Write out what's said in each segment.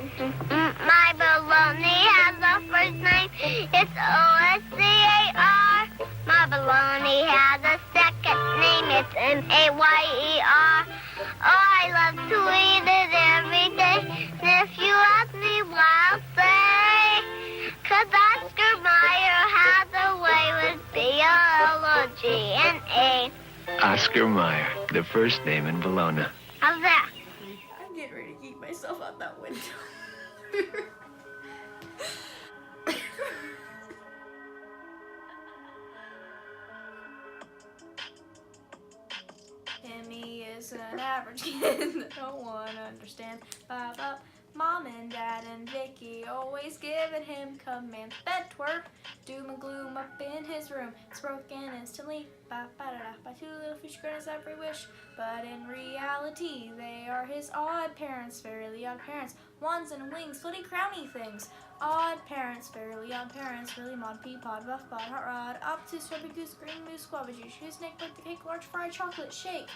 My baloney has a first name. It's O-S-C-A-R. My baloney has a second name. It's M-A-Y-E-R. Oh, I love to eat it every day. And if you ask me why, I'll say, 'cause Oscar Mayer has a way with B-L-O-G-N-A. Oscar Mayer, the first name in Bologna. How's that? I'm getting ready to eat myself out that window. Timmy is an average kid that no one understands. Mom and Dad and Vicky always giving him commands. Bed twerp, doom and gloom up in his room. It's broken instantly. By two little future goodness every wish. But in reality, they are his odd parents, fairly odd parents. Wands and wings, flitty crowny things. Odd parents, fairly odd parents. Really mod, pea pod, buff bod, hot rod. Optus, rubber goose, green moose, squabba juice. Shoe snake, birthday cake, large fried chocolate shake.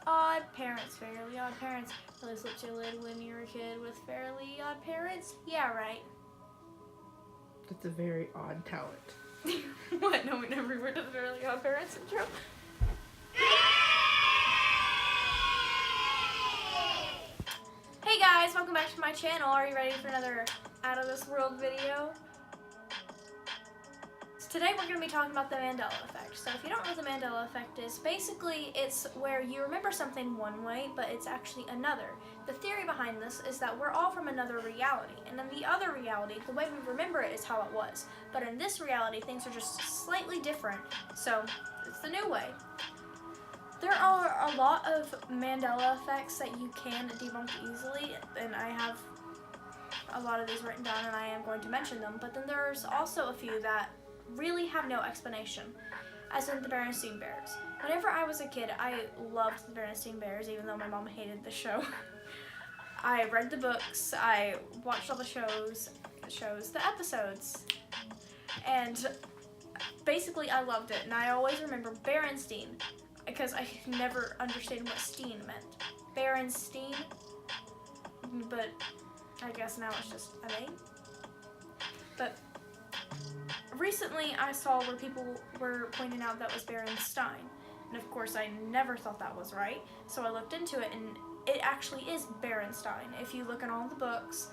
Odd parents, fairly odd parents. Really slipped your lid when you were a kid with fairly odd parents? Yeah, right. That's a very odd talent. What? No one ever heard of the fairly odd parents intro? Hey guys, welcome back to my channel. Are you ready for another out of this world video? Today we're going to be talking about the Mandela Effect. So if you don't know what the Mandela Effect is, basically it's where you remember something one way, but it's actually another. The theory behind this is that we're all from another reality, and in the other reality, the way we remember it is how it was. But in this reality, things are just slightly different, so it's the new way. There are a lot of Mandela effects that you can debunk easily, and I have a lot of these written down and I am going to mention them, but then there's also a few that really have no explanation, as in the Berenstain Bears. Whenever I was a kid, I loved the Berenstain Bears, even though my mom hated the show. I read the books, I watched all the the episodes, and basically I loved it, and I always remember Berenstain, because I could never understand what Steen meant. Berenstain, but I guess now it's just a name. But recently, I saw where people were pointing out that was Berenstain, and of course I never thought that was right, so I looked into it, and it actually is Berenstain. If you look in all the books,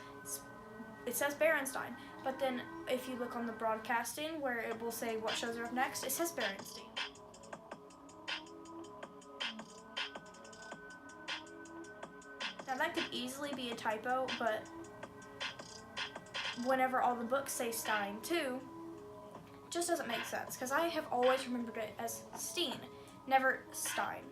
it says Berenstain, but then if you look on the broadcasting where it will say what shows are up next, it says Berenstain. Now that could easily be a typo, but whenever all the books say Stein too, just doesn't make sense, because I have always remembered it as Steen, never Stein.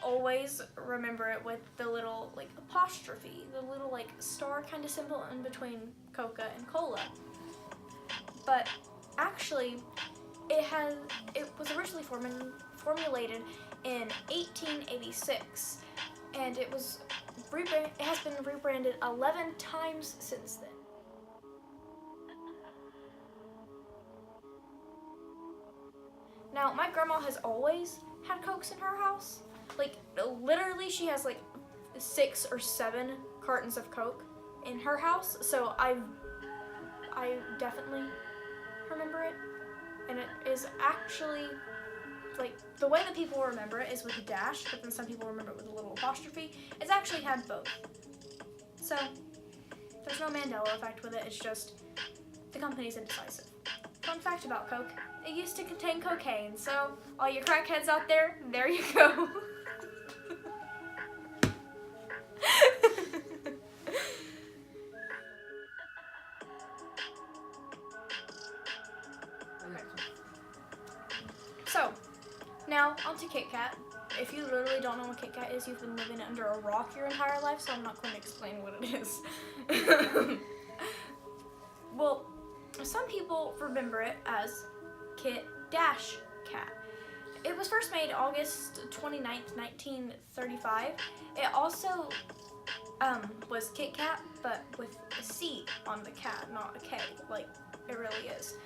Always remember it with the little like apostrophe, the little like star kind of symbol in between Coca and Cola. But actually, it was originally formulated in 1886, and it has been rebranded 11 times since then. Now, my grandma has always had Cokes in her house. Like, literally, she has like 6 or 7 cartons of Coke in her house, so I definitely remember it, and it is actually like the way that people remember it is with a dash, but then some people remember it with a little apostrophe. It's actually had both, so there's no Mandela effect with it. It's just the company's indecisive. Fun fact about Coke: it used to contain cocaine. So all you crackheads out there you go. So, now onto Kit Kat. If you literally don't know what Kit Kat is, you've been living under a rock your entire life, so I'm not going to explain what it is. Well, some people remember it as Kit Dash Kat. It was first made August 29th, 1935. It also was Kit Kat, but with a C on the cat, not a K, like it really is.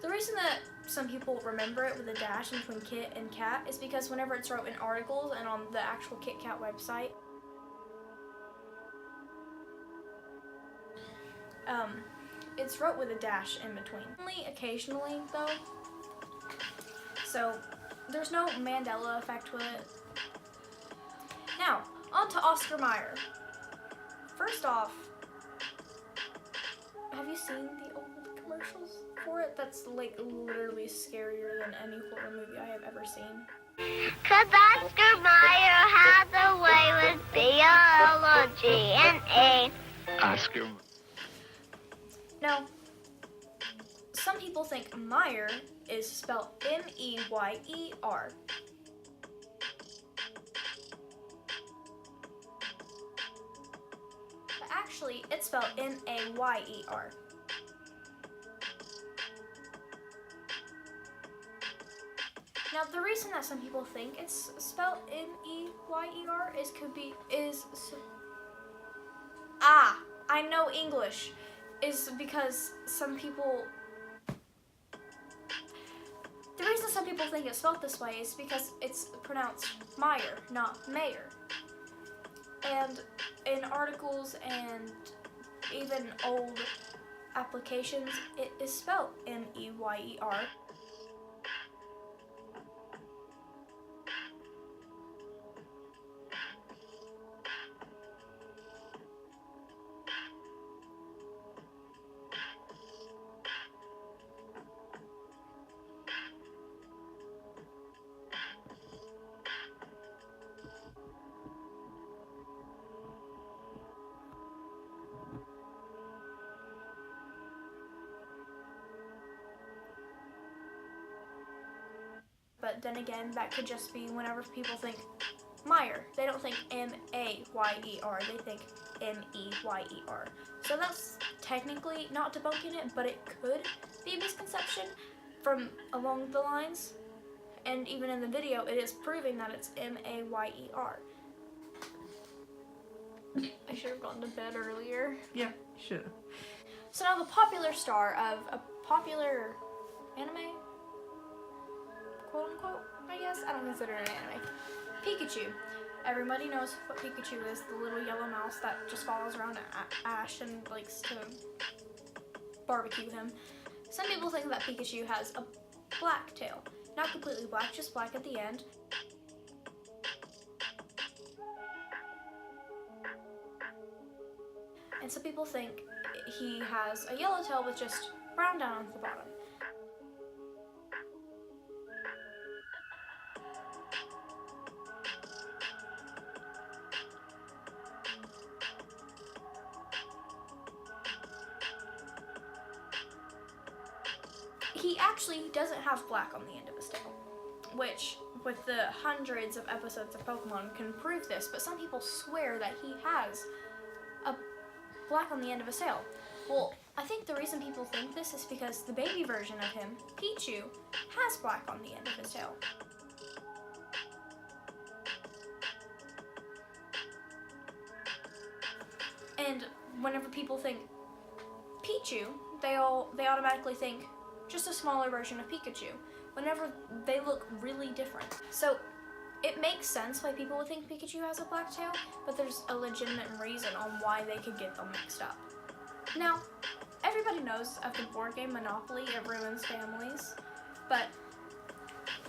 The reason that some people remember it with a dash in between Kit and Cat is because whenever it's wrote in articles and on the actual Kit Kat website, it's wrote with a dash in between. Only occasionally though, so there's no Mandela effect with it. Now, on to Oscar Mayer. First off, have you seen the old commercials for it? That's like literally scarier than any horror movie I have ever seen. 'Cause Oscar Mayer has a way with biology and A. Oscar. Now, some people think Meyer is spelled M-E-Y-E-R. But actually, it's spelled M-A-Y-E-R. Now, the reason that some people think it's spelled M-E-Y-E-R I know English, is because some people, the reason some people think it's spelled this way is because it's pronounced Meyer, not Mayer. And in articles and even old applications, it is spelled M-E-Y-E-R. But then again, that could just be whenever people think Meyer. They don't think M-A-Y-E-R, they think M-E-Y-E-R. So that's technically not debunking it, but it could be a misconception from along the lines. And even in the video, it is proving that it's M-A-Y-E-R. I should have gone to bed earlier. Yeah, should have. So now the popular star of a popular anime, quote unquote, I guess. I don't consider it an anime. Pikachu. Everybody knows what Pikachu is, the little yellow mouse that just follows around Ash and likes to barbecue him. Some people think that Pikachu has a black tail. Not completely black, just black at the end. And some people think he has a yellow tail with just brown down at the bottom. He actually doesn't have black on the end of his tail, which with the hundreds of episodes of Pokemon can prove this, but some people swear that he has a black on the end of his tail. Well, I think the reason people think this is because the baby version of him, Pichu, has black on the end of his tail. And whenever people think Pichu, they automatically think just a smaller version of Pikachu, whenever they look really different. So it makes sense why people would think Pikachu has a black tail, but there's a legitimate reason on why they could get them mixed up. Now, everybody knows of the board game Monopoly, it ruins families, but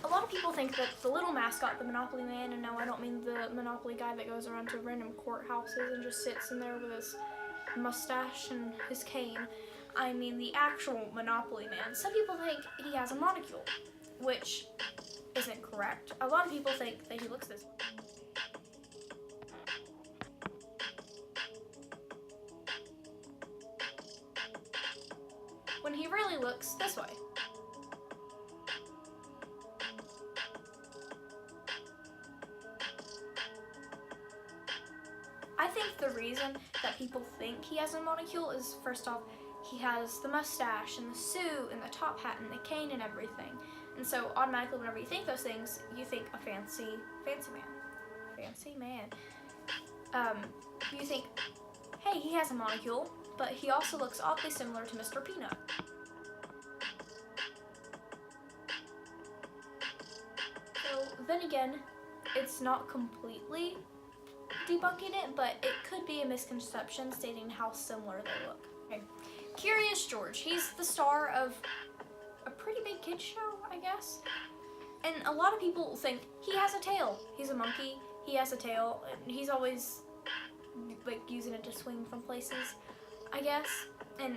a lot of people think that the little mascot, the Monopoly Man, and no, I don't mean the Monopoly guy that goes around to random courthouses and just sits in there with his mustache and his cane. I mean the actual Monopoly Man. Some people think he has a monocule, which isn't correct. A lot of people think that he looks this way. When he really looks this way. I think the reason that people think he has a monocule is, first off, he has the mustache and the suit and the top hat and the cane and everything. And so automatically whenever you think those things, you think a fancy man. Fancy man. you think, hey, he has a molecule, but he also looks oddly similar to Mr. Peanut. So then again, it's not completely debunking it, but it could be a misconception stating how similar they look. Okay. Curious George, he's the star of a pretty big kids show, I guess. And a lot of people think he has a tail. He's a monkey, he has a tail, and he's always like using it to swing from places, I guess. And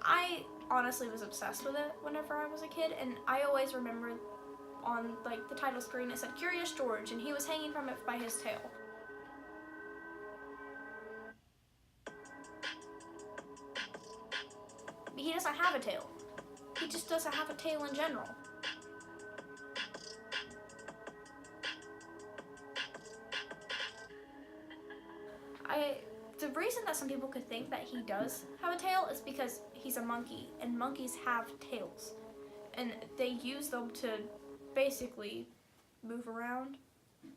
I honestly was obsessed with it whenever I was a kid, and I always remember on like the title screen it said Curious George, and he was hanging from it by his tail. He doesn't have a tail. He just doesn't have a tail in general. The reason that some people could think that he does have a tail is because he's a monkey, and monkeys have tails. And they use them to basically move around,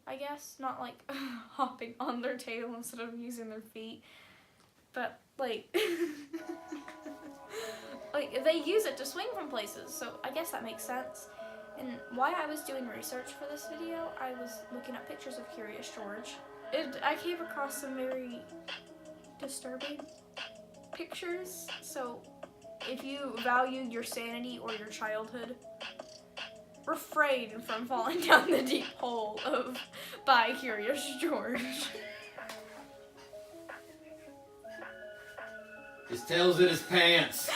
I guess. Not like hopping on their tail instead of using their feet. But like, like they use it to swing from places, so I guess that makes sense. And while I was doing research for this video, I was looking at pictures of Curious George. I came across some very disturbing pictures, so if you value your sanity or your childhood, refrain from falling down the deep hole of by Curious George. His tail's in his pants.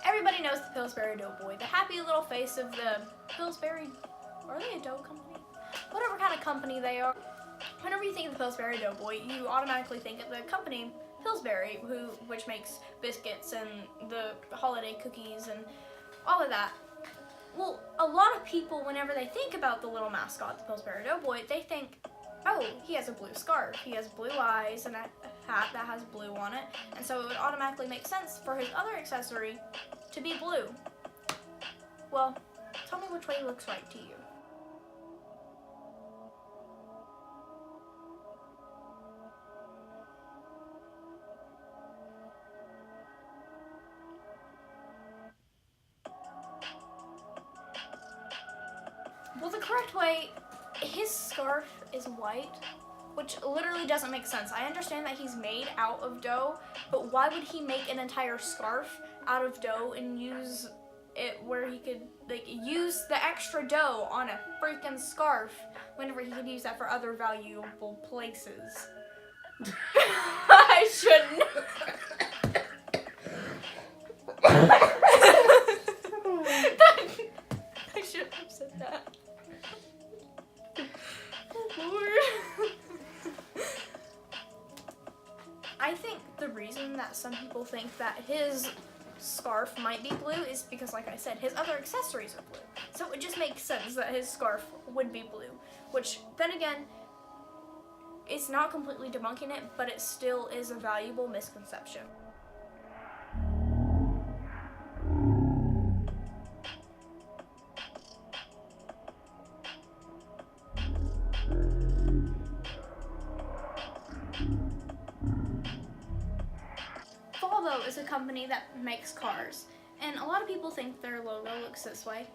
Everybody knows the Pillsbury Doughboy, the happy little face of the Pillsbury, are they a dough company? Whatever kind of company they are. Whenever you think of the Pillsbury Doughboy, you automatically think of the company Pillsbury, which makes biscuits and the holiday cookies and all of that. Well, a lot of people, whenever they think about the little mascot, the Pillsbury Doughboy, they think, oh, he has a blue scarf, he has blue eyes, and a hat that has blue on it, and so it would automatically make sense for his other accessory to be blue. Well, tell me which way looks right to you. Well, the correct way, his scarf is white, which literally doesn't make sense. I understand that he's made out of dough, but why would he make an entire scarf out of dough and use it where he could like use the extra dough on a freaking scarf whenever he could use that for other valuable places? I shouldn't. I shouldn't have said that. Lord. I think the reason that some people think that his scarf might be blue is because, like I said, his other accessories are blue. So it just makes sense that his scarf would be blue, which then again, it's not completely debunking it, but it still is a valuable misconception. Volvo is a company that makes cars, and a lot of people think their logo looks this way.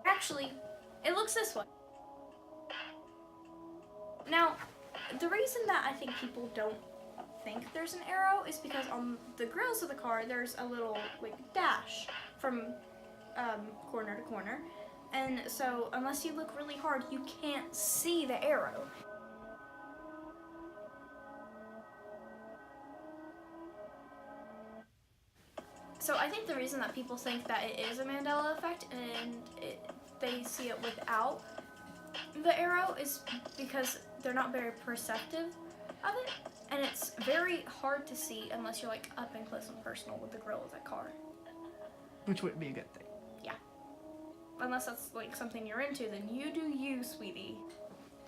Actually, it looks this way. Now, the reason that I think people don't think there's an arrow is because on the grills of the car there's a little like dash from corner to corner. And so, unless you look really hard, you can't see the arrow. So I think the reason that people think that it is a Mandela Effect and they see it without the arrow is because they're not very perceptive of it. And it's very hard to see unless you're like up and close and personal with the grill of the car. Which wouldn't be a good thing. Unless that's like something you're into, then you do you, sweetie.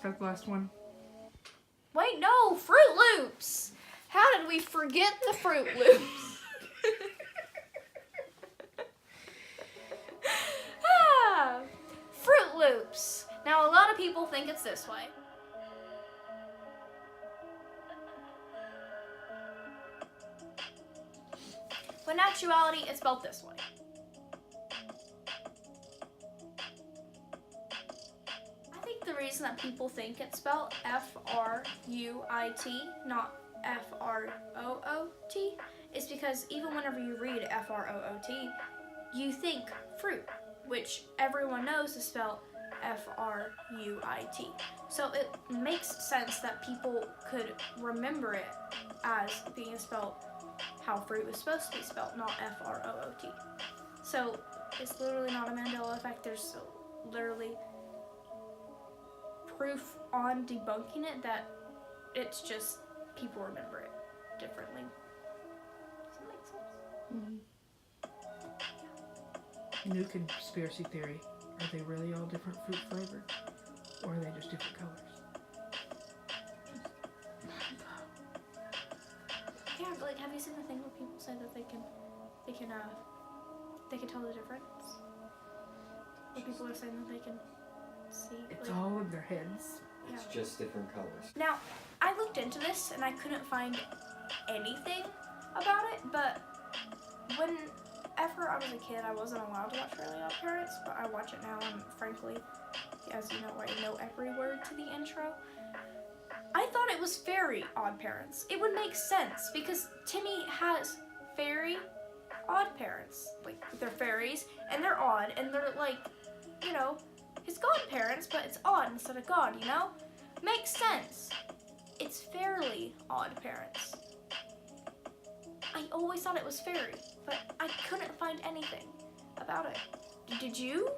That's the last one. Wait, no, Fruit Loops! How did we forget the Fruit Loops? people think it's this way. When in actuality, it's spelled this way. I think the reason that people think it's spelled F-R-U-I-T, not F-R-O-O-T, is because even whenever you read F-R-O-O-T, you think fruit, which everyone knows is spelled F-R-U-I-T. So it makes sense that people could remember it as being spelled how fruit is supposed to be spelled, not F-R-O-O-T. So it's literally not a Mandela effect. There's literally proof on debunking it that it's just people remember it differently. Does that make sense? New conspiracy theory. Are they really all different fruit flavored? Or are they just different colors? Yeah, but like, have you seen the thing where people say that they can tell the difference? Where people are saying that they can see. It's like, all in their heads. It's just different colors. Now, I looked into this and I couldn't find anything about it, but whenever I was a kid, I wasn't allowed to watch Fairly Odd Parents, but I watch it now, and frankly, as you know, I know every word to the intro. I thought it was Fairy Odd Parents. It would make sense because Timmy has fairy odd parents. Like, they're fairies and they're odd and they're like, you know, his godparents, but it's odd instead of god, you know? Makes sense. It's Fairly Odd Parents. I always thought it was fairy, but I couldn't find anything about it. Did you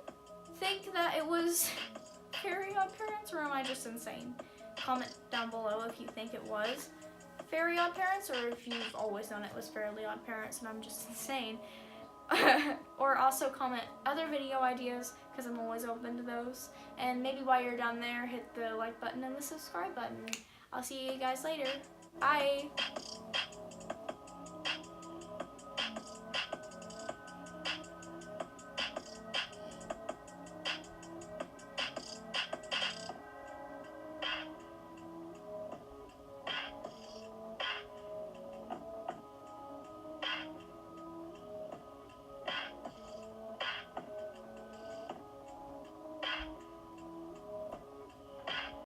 think that it was Fairy Odd Parents, or am I just insane? Comment down below if you think it was Fairy Odd Parents, or if you've always known it was Fairly Odd Parents and I'm just insane. Or also comment other video ideas, because I'm always open to those. And maybe while you're down there, hit the like button and the subscribe button. I'll see you guys later. Bye!